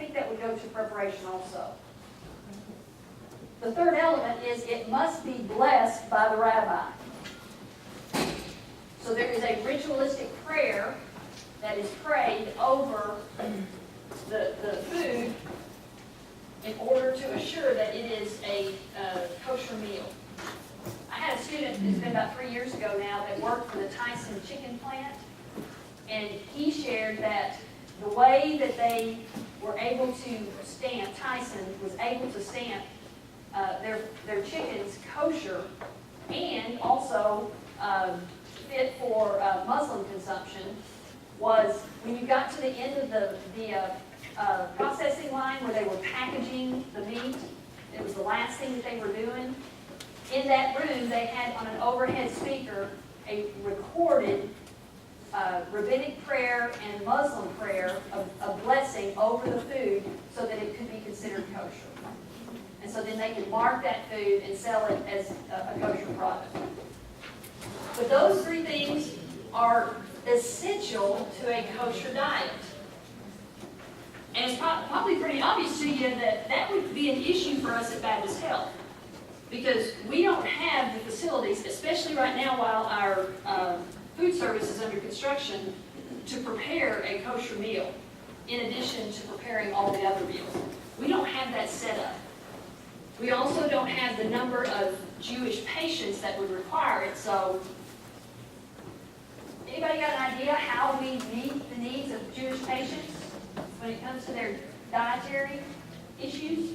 think that would go to preparation also. The third element is it must be blessed by the rabbi. So there is a ritualistic prayer that is prayed over the food in order to assure that it is a kosher meal. I had a student, it's been about 3 years ago now, that worked for the Tyson chicken plant, and he shared that the way that they were able to stamp, Tyson was able to stamp their chickens kosher and also fit for Muslim consumption was when you got to the end of the processing line where they were packaging the meat, it was the last thing that they were doing. In that room, they had on an overhead speaker a recorded rabbinic prayer and Muslim prayer of blessing over the food so that it could be considered kosher. And so then they could mark that food and sell it as a kosher product. But those three things are essential to a kosher diet. And it's probably pretty obvious to you that that would be an issue for us at Baptist Health. Because we don't have the facilities, especially right now while our food service is under construction, to prepare a kosher meal in addition to preparing all the other meals. We don't have that set up. We also don't have the number of Jewish patients that would require it. So, anybody got an idea how we meet the needs of Jewish patients when it comes to their dietary issues?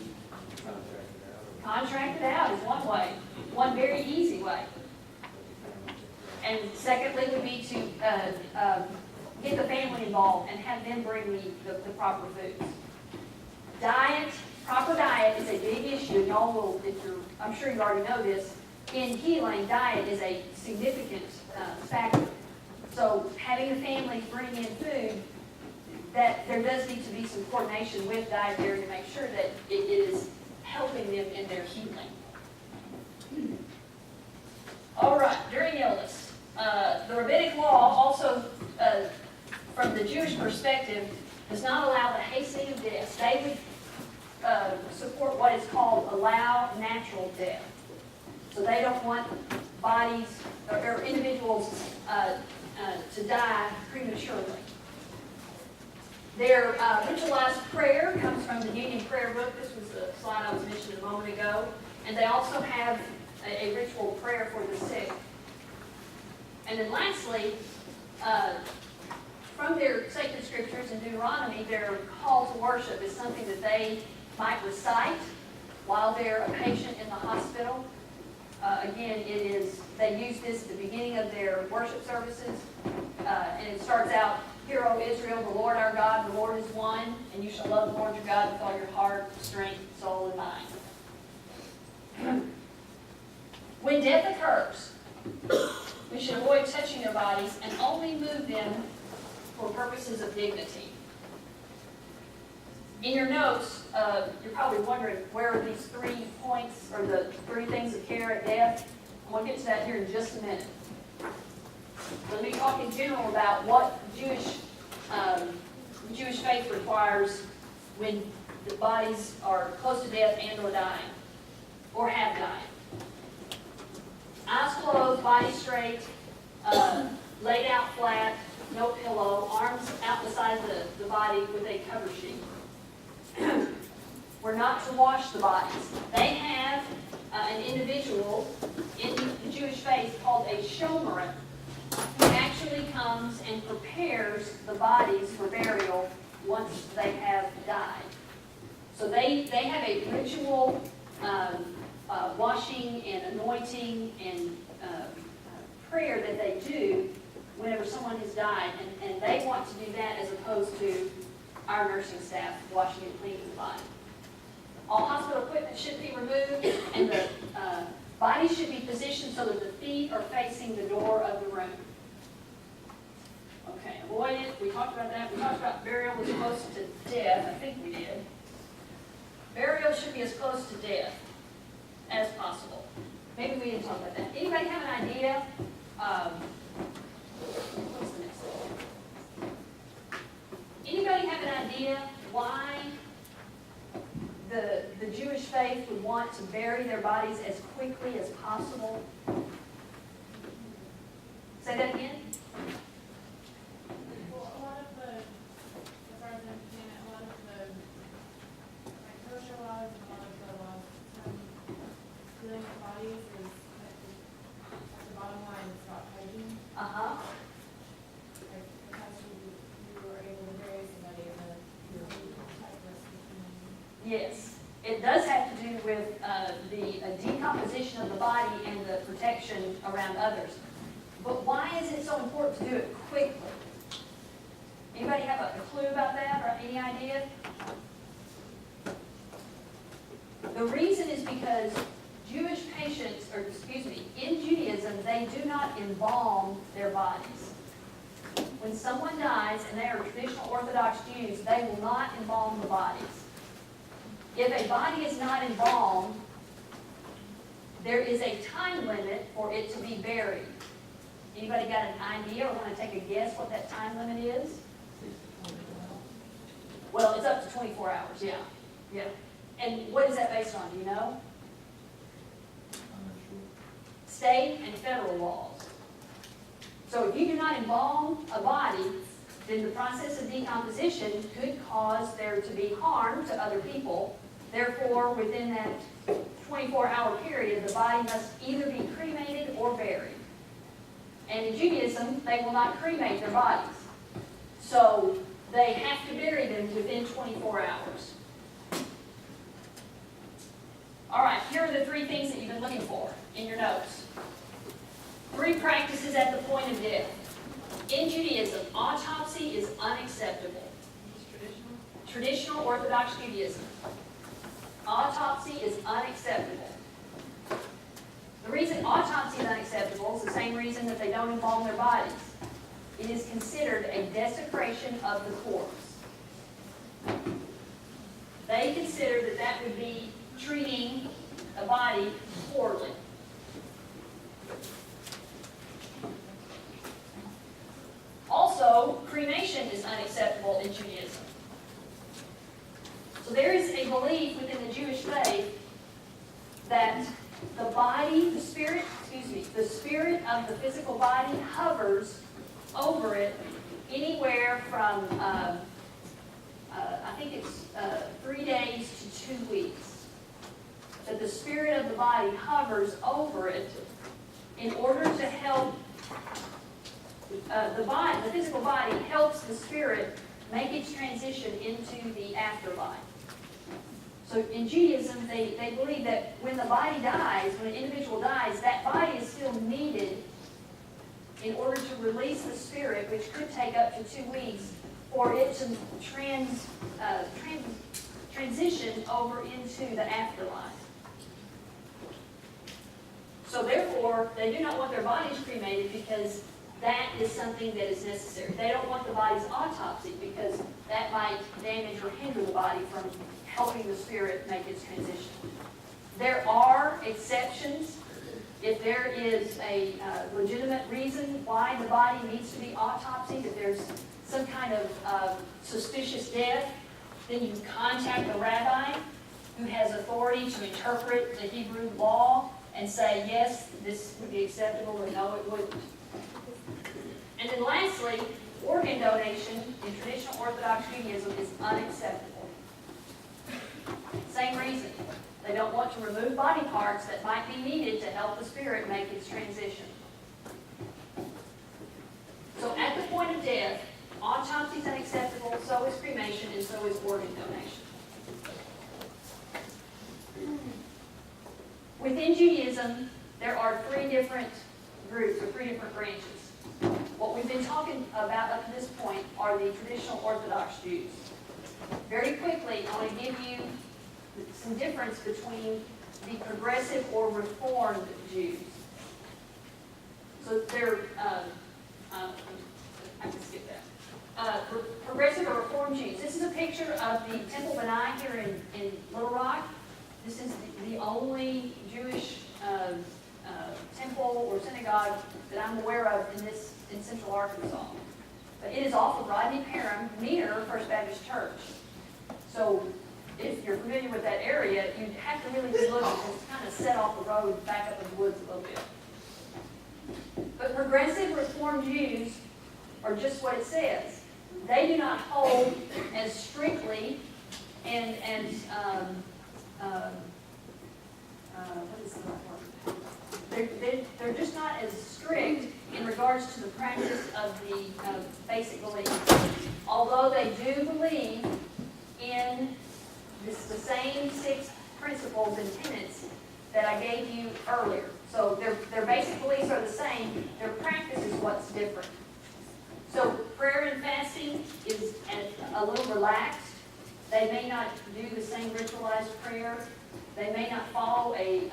Contract it out is one way, one very easy way. And secondly would be to get the family involved and have them bring the proper foods. Diet, proper diet is a big issue, and y'all will, I'm sure you already know this, in healing, diet is a significant factor. So having the family bring in food, that there does need to be some coordination with dietary to make sure that it is helping them in their healing. All right, during illness. The rabbinic law also, from the Jewish perspective, does not allow the hastening of death. They would support what is called allow natural death. So they don't want bodies or individuals to die prematurely. Their ritualized prayer comes from the Union Prayer Book. This was the slide I was mentioning a moment ago. And they also have a ritual prayer for the sick. And then lastly, from their sacred scriptures in Deuteronomy, their call to worship is something that they might recite while they're a patient in the hospital. Again, they use this at the beginning of their worship services. And it starts out, "Hear, O Israel, the Lord our God, the Lord is one, and you shall love the Lord your God with all your heart, strength, soul, and mind." When death occurs, we should avoid touching their bodies and only move them for purposes of dignity. In your notes, you're probably wondering where are these 3 points or the 3 things of care at death. I'm going to get to that here in just a minute. Let me talk in general about what Jewish faith requires when the bodies are close to death and or dying, or have died. Eyes closed, body straight, laid out flat, no pillow, arms out beside the body with a cover sheet. We're not to wash the bodies. They have an individual in the Jewish faith called a shomer, who actually comes and prepares the bodies for burial once they have died. So they have a ritual washing and anointing and prayer that they do whenever someone has died, and they want to do that as opposed to our nursing staff washing and cleaning the body. All hospital equipment should be removed, and the body should be positioned so that the feet are facing the door of the room. Okay, avoid it. We talked about that. We talked about burial was close to death. I think we did. Burial should be as close to death as possible. Maybe we didn't talk about that. Anybody have an idea? What's the next thing? Anybody have an idea why faith would want to bury their bodies as quickly as possible? Say that again? Well, a lot of the, as far as I understand it, a lot of the, like, kosher laws and a lot of the laws, dealing with bodies is, at the bottom line, it's about hygiene. Uh-huh. Like, because you were able to bury somebody and then you're able to protect the rest of the community. Yes. It does have to do with the decomposition of the body and the protection around others. But why is it so important to do it quickly? Anybody have a clue about that or any idea? The reason is because Jewish patients, or excuse me, in Judaism, they do not embalm their bodies. When someone dies and they are traditional Orthodox Jews, they will not embalm the bodies. If a body is not embalmed, there is a time limit for it to be buried. Anybody got an idea or want to take a guess what that time limit is? Well, it's up to 24 hours, yeah. Yeah. And what is that based on, do you know? State and federal laws. So if you do not embalm a body, then the process of decomposition could cause there to be harm to other people. Therefore, within that 24-hour period, the body must either be cremated or buried. And in Judaism, they will not cremate their bodies. So they have to bury them within 24 hours. All right, here are the 3 things that you've been looking for in your notes. 3 practices at the point of death. In Judaism, autopsy is unacceptable. Traditional Orthodox Judaism. Autopsy is unacceptable. The reason autopsy is unacceptable is the same reason that they don't embalm their bodies. It is considered a desecration of the corpse. They consider that that would be treating a body poorly. Also, cremation is unacceptable in Judaism. So there is a belief within the Jewish faith that the body, the spirit of the physical body hovers over it anywhere from, I think it's 3 days to 2 weeks. That the spirit of the body hovers over it in order to help the physical body helps the spirit make its transition into the afterlife. So in Judaism, they believe that when the body dies, when an individual dies, that body is still needed in order to release the spirit, which could take up to 2 weeks, for it to transition over into the afterlife. So therefore, they do not want their bodies cremated because that is something that is necessary. They don't want the body's autopsy because that might damage or hinder the body from helping the spirit make its transition. There are exceptions. If there is a legitimate reason why the body needs to be autopsied, if there's some kind of suspicious death, then you contact the rabbi who has authority to interpret the Hebrew law and say, yes, this would be acceptable, or no, it wouldn't. And then lastly, organ donation in traditional Orthodox Judaism is unacceptable. Same reason. They don't want to remove body parts that might be needed to help the spirit make its transition. So at the point of death, autopsy is unacceptable, so is cremation, and so is organ donation. Within Judaism, there are 3 different groups, or 3 different branches. What we've been talking about up to this point are the traditional Orthodox Jews. Very quickly, I want to give you some difference between the progressive or reformed Jews. So they're, I can skip that. Progressive or reformed Jews. This is a picture of the Temple Benai here in Little Rock. This is the only Jewish temple or synagogue that I'm aware of in Central Arkansas. But it is off of Rodney Parham near First Baptist Church. So if if you're familiar with that area, you'd have to really be looking, because it's kind of set off the road, back up in the woods a little bit. But progressive Reformed Jews are just what it says. They do not hold as strictly and what is the right word? They're just not as strict in regards to the practice of the basic beliefs. Although they do believe in the same 6 principles and tenets that I gave you earlier. So their basic beliefs are the same, their practice is what's different. So prayer and fasting is a little relaxed. They may not do the same ritualized prayer. They may not follow a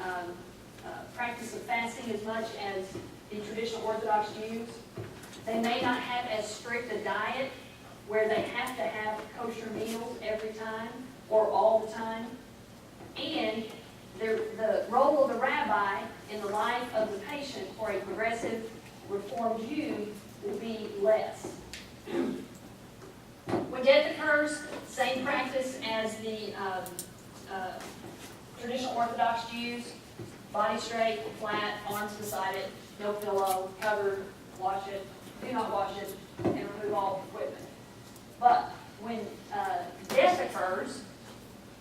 practice of fasting as much as the traditional Orthodox Jews. They may not have as strict a diet where they have to have kosher meals every time or all the time. And the role of the rabbi in the life of the patient for a progressive Reformed Jew will be less. When death occurs, same practice as the traditional Orthodox Jews. Body straight, flat, arms beside it, no pillow, covered, wash it, do not wash it, and remove all equipment. But when death occurs,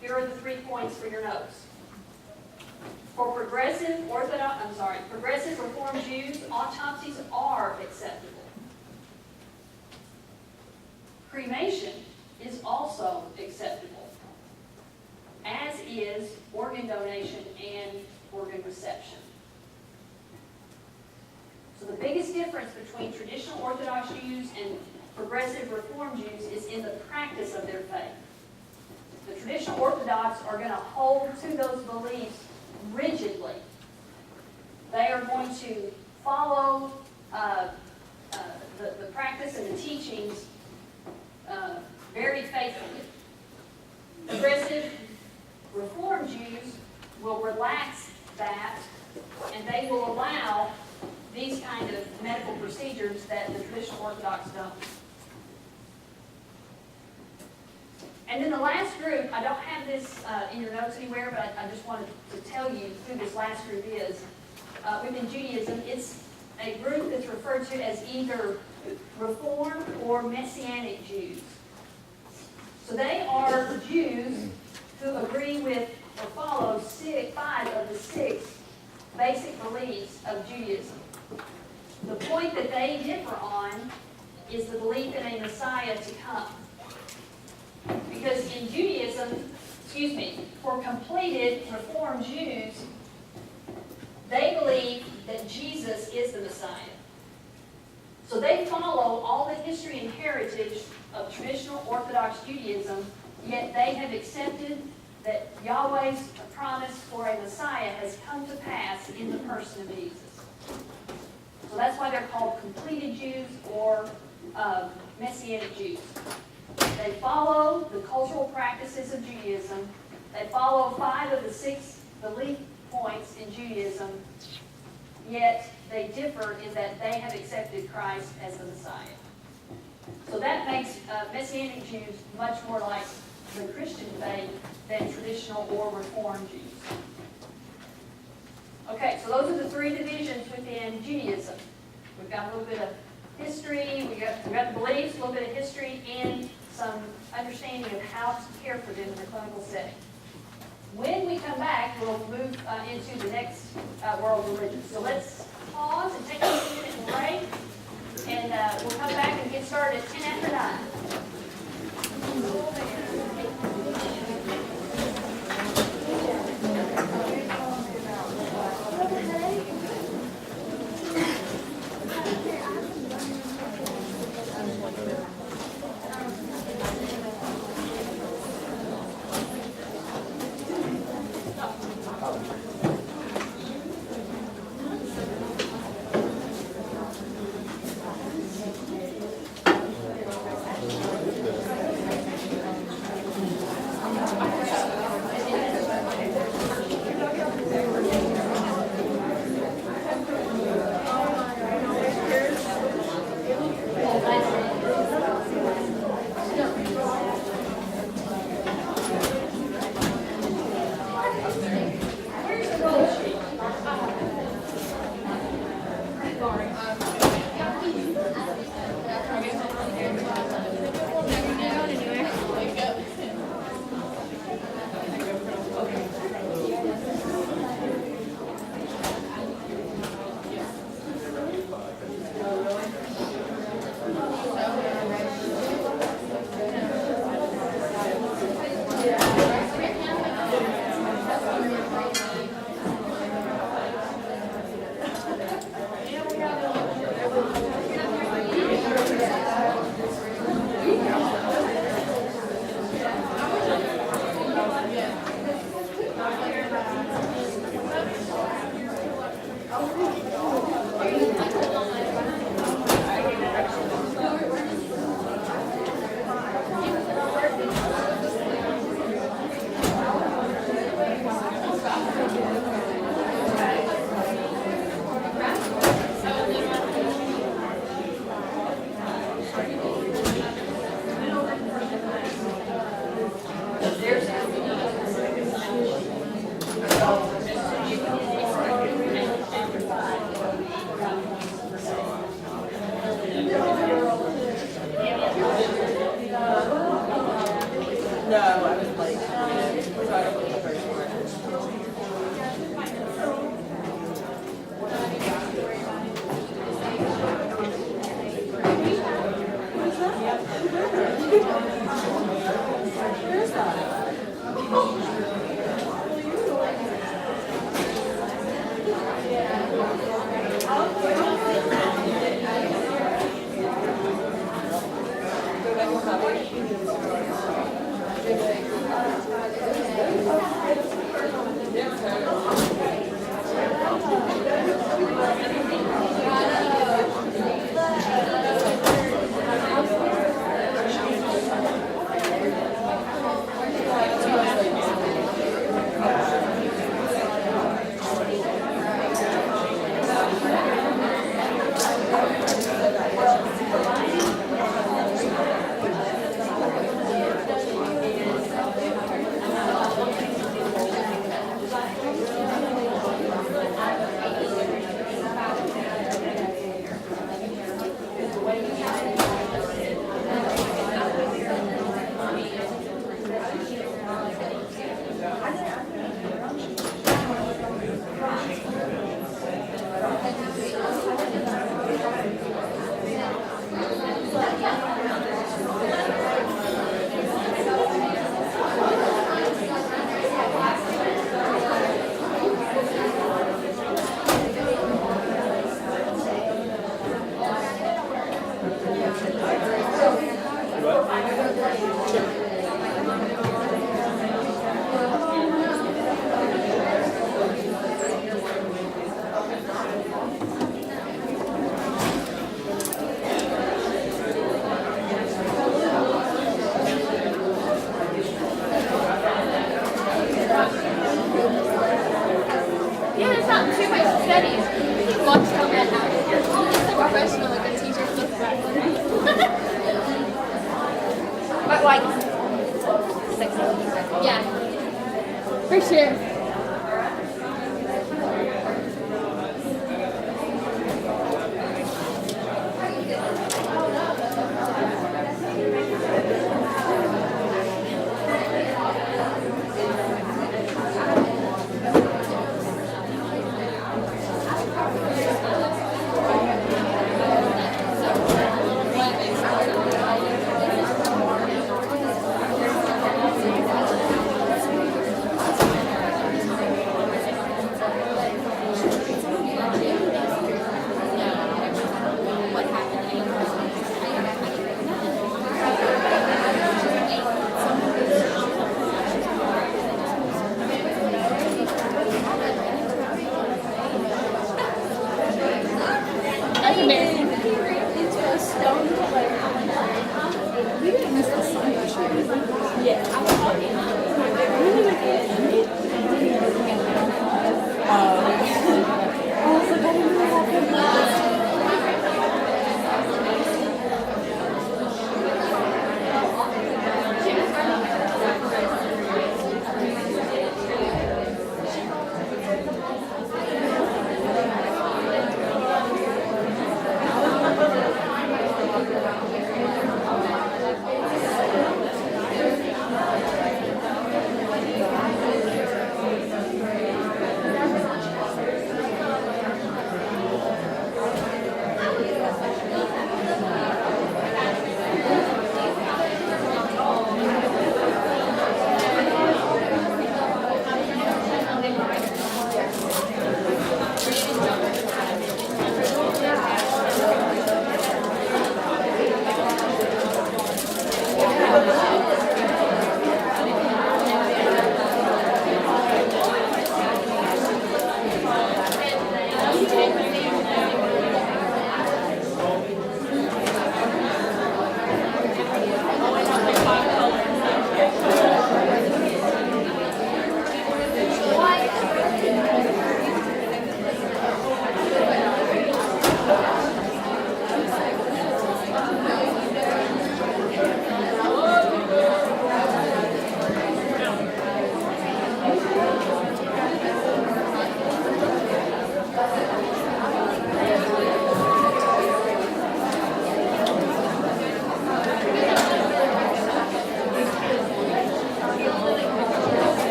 here are the 3 points for your notes. For progressive Reformed Jews, autopsies are acceptable. Cremation is also acceptable, as is organ donation and organ reception. So the biggest difference between traditional Orthodox Jews and progressive Reformed Jews is in the practice of their faith. The traditional Orthodox are going to hold to those beliefs rigidly. They are going to follow the practice and the teachings very faithfully. Progressive Reformed Jews will relax that, and they will allow these kind of medical procedures that the traditional Orthodox don't. And then the last group, I don't have this in your notes anywhere, but I just wanted to tell you who this last group is. Within Judaism, it's a group that's referred to as either Reformed or Messianic Jews. So they are Jews who agree with or follow 5 of the 6 basic beliefs of Judaism. The point that they differ on is the belief in a Messiah to come. Because in Judaism, for completed Reformed Jews, they believe that Jesus is the Messiah. So they follow all the history and heritage of traditional Orthodox Judaism, yet they have accepted that Yahweh's promise for a Messiah has come to pass in the person of Jesus. So that's why they're called completed Jews or Messianic Jews. They follow the cultural practices of Judaism. They follow 5 of the 6 belief points in Judaism, yet they differ in that they have accepted Christ as the Messiah. So that makes Messianic Jews much more like the Christian faith than traditional or Reformed Jews. Okay, so those are the 3 divisions within Judaism. We've got a little bit of history, we've got the beliefs, a little bit of history, and some understanding of how to care for them in a clinical setting. When we come back, we'll move into the next world religion. So let's pause and take a 2-minute break, and we'll come back and get started at 10 after 9. was late coming in, so I don't really pray for it. Where's that? Yeah, it's not too much studying. Watch how that happens. It's so professional, like the teacher looks back. But like 6 months. Yeah. For sure.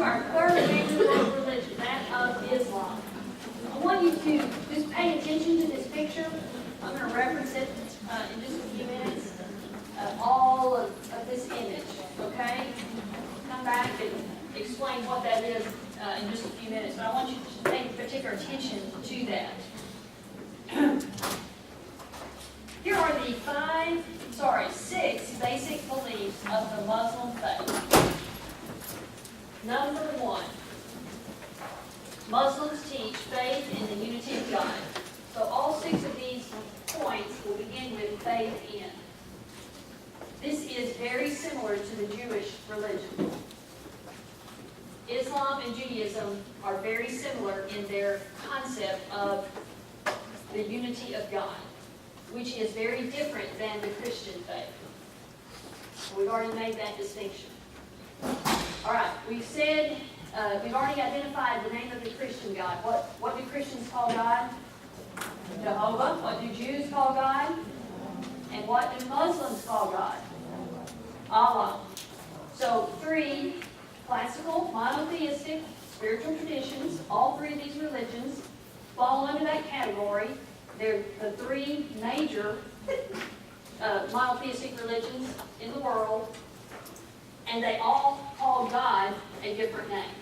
to our third major world religion, that of Islam. I want you to just pay attention to this picture. I'm going to reference it in just a few minutes. All of this image, okay? Come back and explain what that is in just a few minutes, but I want you to pay particular attention to that. Here are the six basic beliefs of the Muslim faith. Number one, Muslims teach faith in the unity of God. So all six of these points will begin with faith in. This is very similar to the Jewish religion. Islam and Judaism are very similar in their concept of the unity of God, which is very different than the Christian faith. We've already made that distinction. All right, we've already identified the name of the Christian God. What do Christians call God? Jehovah. What do Jews call God? And what do Muslims call God? Allah. So 3 classical, monotheistic, spiritual traditions, all 3 of these religions fall under that category. They're the 3 major monotheistic religions in the world, and they all call God a different name.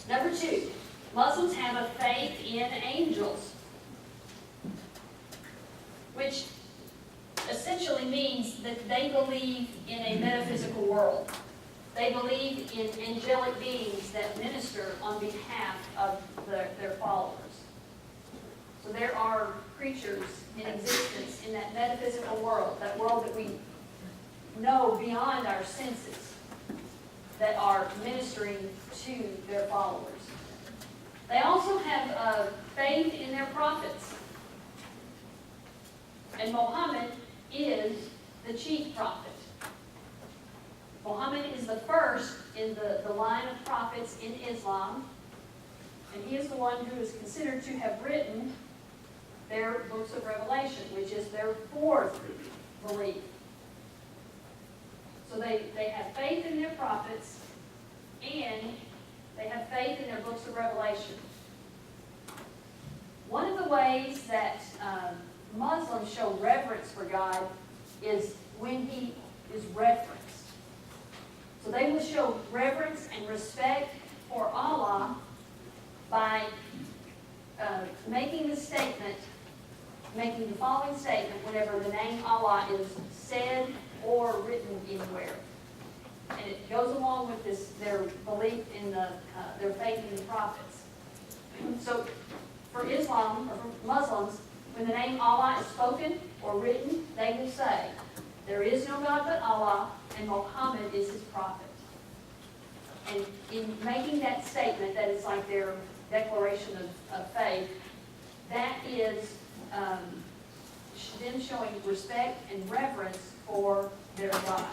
Number 2, Muslims have a faith in angels, which essentially means that they believe in a metaphysical world. They believe in angelic beings that minister on behalf of their followers. So there are creatures in existence in that metaphysical world, that world that we know beyond our senses, that are ministering to their followers. They also have faith in their prophets. And Muhammad is the chief prophet. Muhammad is the first in the line of prophets in Islam, and he is the one who is considered to have written their books of Revelation, which is their 4th belief. So they have faith in their prophets, and they have faith in their books of Revelation. One of the ways that Muslims show reverence for God is when he is referenced. So they will show reverence and respect for Allah by making the following statement whenever the name Allah is said or written anywhere. And it goes along with their belief in their faith in the prophets. So for Islam, or for Muslims, when the name Allah is spoken or written, they will say, there is no God but Allah, and Muhammad is his prophet. And in making that statement, that is like their declaration of faith, that is them showing respect and reverence for their God.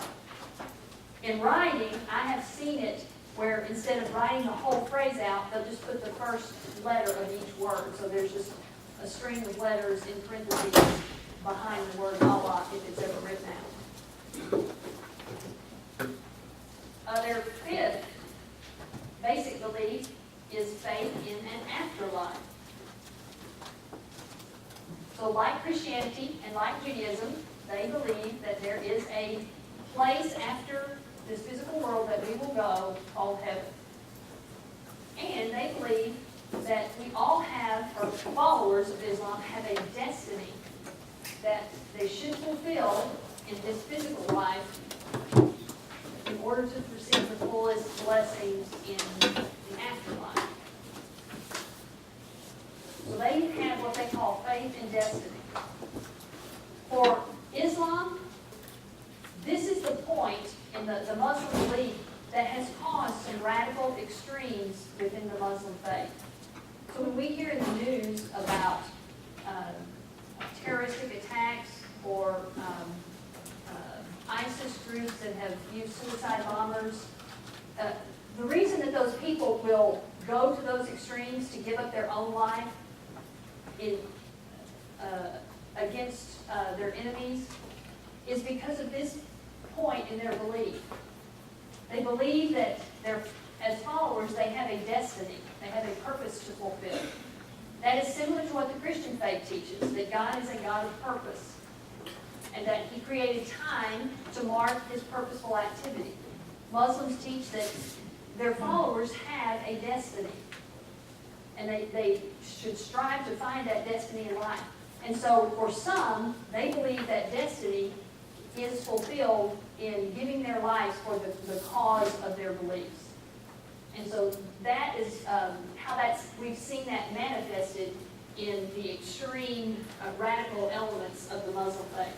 In writing, I have seen it where instead of writing the whole phrase out, they'll just put the first letter of each word. So there's just a string of letters in parentheses behind the word Allah if it's ever written out. Their 5th basic belief is faith in an afterlife. So like Christianity and like Judaism, they believe that there is a place after this physical world that we will go called heaven. And they believe that we all have, or followers of Islam, have a destiny that they should fulfill in this physical life in order to receive the fullest blessings in the afterlife. So they have what they call faith and destiny. For Islam, this is the point in the Muslim belief that has caused some radical extremes within the Muslim faith. So when we hear in the news about terroristic attacks or ISIS groups that have used suicide bombers, the reason that those people will go to those extremes to give up their own life against their enemies is because of this point in their belief. They believe that as followers, they have a destiny. They have a purpose to fulfill. That is similar to what the Christian faith teaches, that God is a God of purpose, and that He created time to mark His purposeful activity. Muslims teach that their followers have a destiny, and they should strive to find that destiny in life. And so for some, they believe that destiny is fulfilled in giving their lives for the cause of their beliefs. And so that is how we've seen that manifested in the extreme radical elements of the Muslim faith.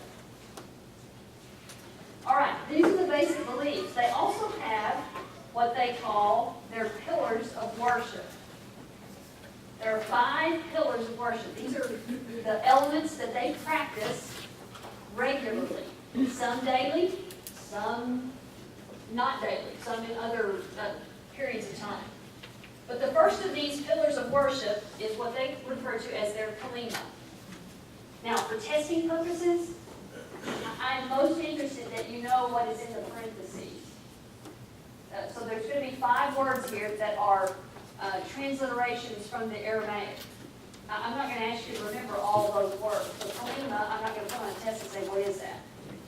All right, these are the basic beliefs. They also have what they call their pillars of worship. There are 5 pillars of worship. These are the elements that they practice regularly. Some daily, some not daily, some in other periods of time. But the first of these pillars of worship is what they refer to as their kalima. Now, for testing purposes, I'm most interested that you know what is in the parentheses. So there's going to be 5 words here that are transliterations from the Aramaic. I'm not going to ask you to remember all those words. So kalima, I'm not going to put on a test and say, what is that?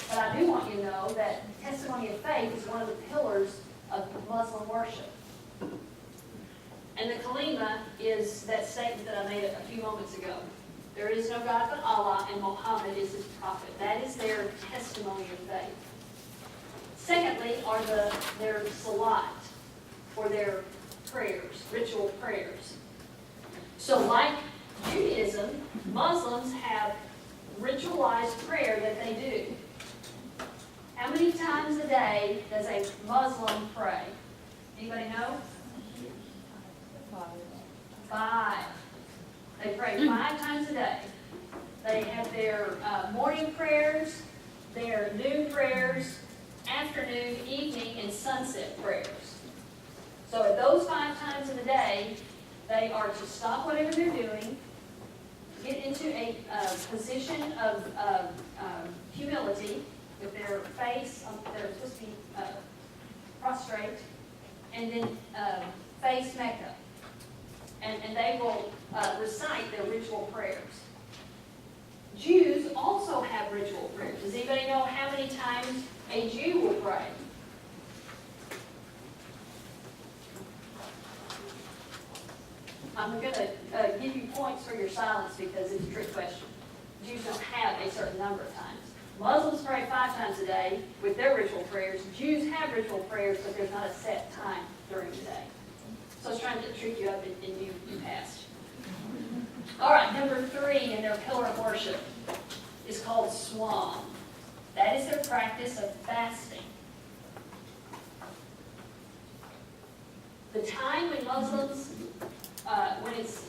But I do want you to know that testimony of faith is one of the pillars of Muslim worship. And the kalima is that statement that I made a few moments ago. There is no God but Allah, and Muhammad is His prophet. That is their testimony of faith. Secondly are their salat, or their prayers, ritual prayers. So like Judaism, Muslims have ritualized prayer that they do. How many times a day does a Muslim pray? Anybody know? 5. They pray 5 times a day. They have their morning prayers, their noon prayers, afternoon, evening, and sunset prayers. So at those 5 times in a day, they are to stop whatever they're doing, get into a position of humility with their face, they're supposed to be prostrate, and then face Mecca. And they will recite their ritual prayers. Jews also have ritual prayers. Does anybody know how many times a Jew will pray? I'm going to give you points for your silence because it's a trick question. Jews don't have a certain number of times. Muslims pray 5 times a day with their ritual prayers. Jews have ritual prayers, but there's not a set time during the day. So I was trying to trick you up and you passed. All right, number 3 in their pillar of worship is called Swam. That is their practice of fasting. The time when Muslims, when it's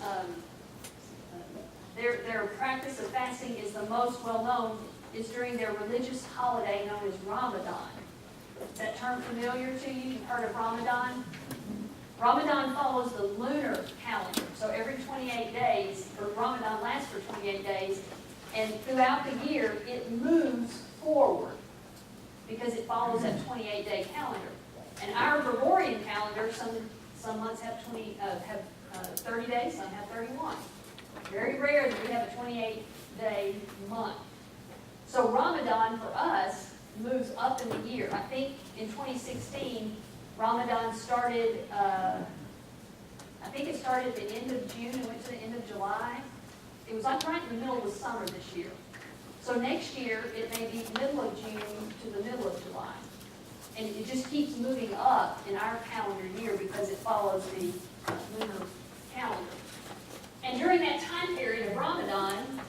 their practice of fasting is the most well known is during their religious holiday known as Ramadan. Is that term familiar to you? You've heard of Ramadan? Ramadan follows the lunar calendar. So every 28 days, or Ramadan lasts for 28 days, and throughout the year, it moves forward because it follows that 28-day calendar. And our Gregorian calendar, some months have 30 days, some have 31. Very rare that we have a 28-day month. So Ramadan for us moves up in the year. I think in 2016, Ramadan started, I think it started at the end of June and went to the end of July. It was like right in the middle of the summer this year. So next year, it may be middle of June to the middle of July. And it just keeps moving up in our calendar year because it follows the lunar calendar. And during that time period of Ramadan,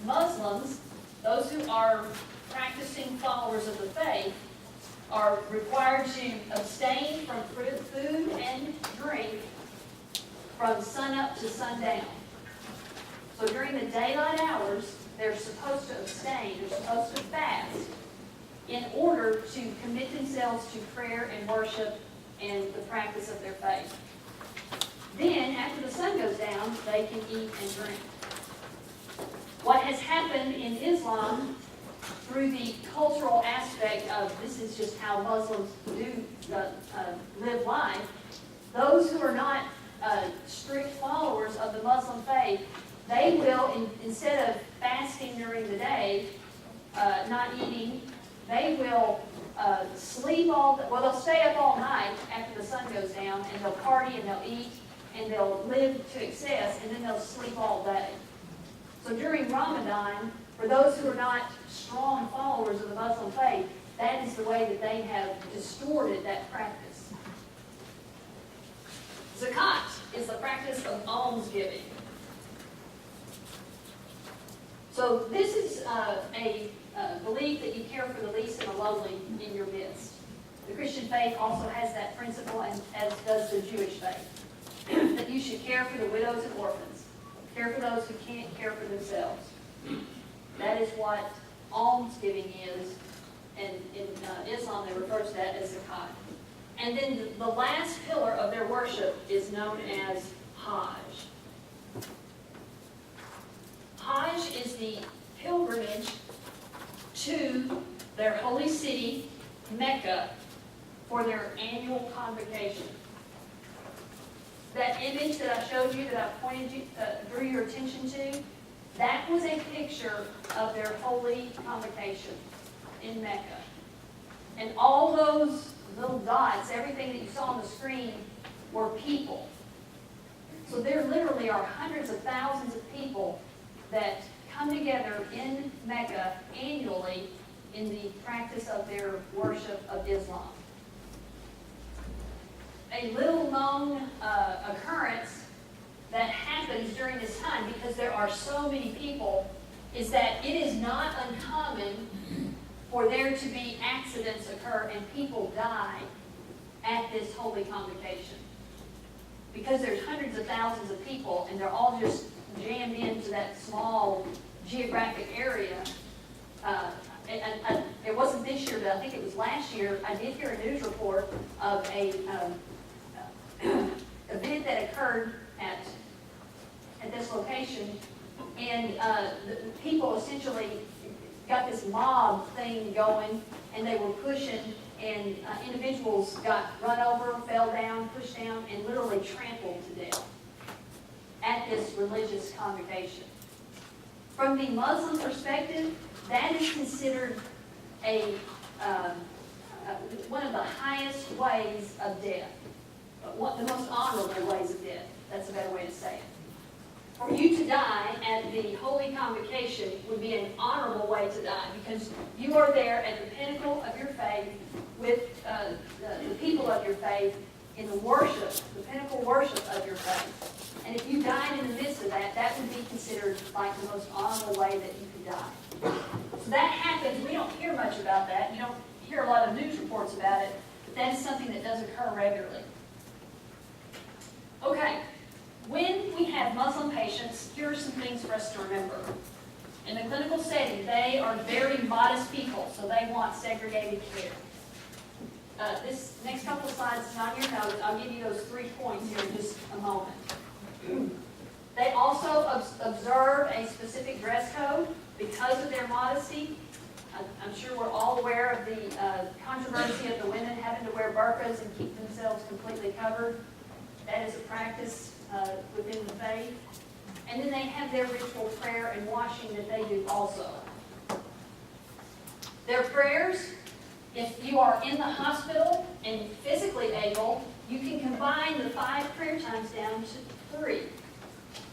Muslims, those who are practicing followers of the faith, are required to abstain from food and drink from sunup to sundown. So during the daylight hours, they're supposed to abstain, they're supposed to fast in order to commit themselves to prayer and worship and the practice of their faith. Then, after the sun goes down, they can eat and drink. What has happened in Islam through the cultural aspect of this is just how Muslims do live life, those who are not strict followers of the Muslim faith, they will, instead of fasting during the day, not eating, they will sleep they'll stay up all night after the sun goes down, and they'll party and they'll eat and they'll live to excess, and then they'll sleep all day. So during Ramadan, for those who are not strong followers of the Muslim faith, that is the way that they have distorted that practice. Zakat is the practice of almsgiving. So this is a belief that you care for the least and the lowly in your midst. The Christian faith also has that principle, and as does the Jewish faith, that you should care for the widows and orphans, care for those who can't care for themselves. That is what almsgiving is, and in Islam they refer to that as zakat. And then the last pillar of their worship is known as Hajj. Hajj is the pilgrimage to their holy city, Mecca, for their annual convocation. That image that I showed you, that I drew your attention to, that was a picture of their holy convocation in Mecca. And all those little dots, everything that you saw on the screen, were people. So there literally are hundreds of thousands of people that come together in Mecca annually in the practice of their worship of Islam. A little known occurrence that happens during this time, because there are so many people, is that it is not uncommon for there to be accidents occur and people die at this holy convocation. Because there's hundreds of thousands of people and they're all just jammed into that small geographic area. It wasn't this year, but I think it was last year. I did hear a news report of a event that occurred at this location, and the people essentially got this mob thing going, and they were pushing, and individuals got run over, fell down, pushed down, and literally trampled to death at this religious congregation. From the Muslim perspective, that is considered one of the highest ways of death, the most honorable ways of death. That's a better way to say it. For you to die at the holy convocation would be an honorable way to die, because you are there at the pinnacle of your faith with the people of your faith in the worship, the pinnacle worship of your faith. And if you died in the midst of that, that would be considered like the most honorable way that you could die. So that happens. We don't hear much about that. You don't hear a lot of news reports about it, but that is something that does occur regularly. Okay. When we have Muslim patients, here are some things for us to remember. In the clinical setting, they are very modest people, so they want segregated care. This next couple of slides is on your notes. I'll give you those 3 points here in just a moment. They also observe a specific dress code because of their modesty. I'm sure we're all aware of the controversy of the women having to wear burqas and keep themselves completely covered. That is a practice within the faith. And then they have their ritual prayer and washing that they do also. Their prayers, if you are in the hospital and physically able, you can combine the 5 prayer times down to 3.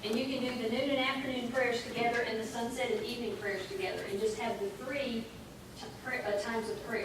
And you can do the noon and afternoon prayers together and the sunset and evening prayers together, and just have the 3 times of prayer.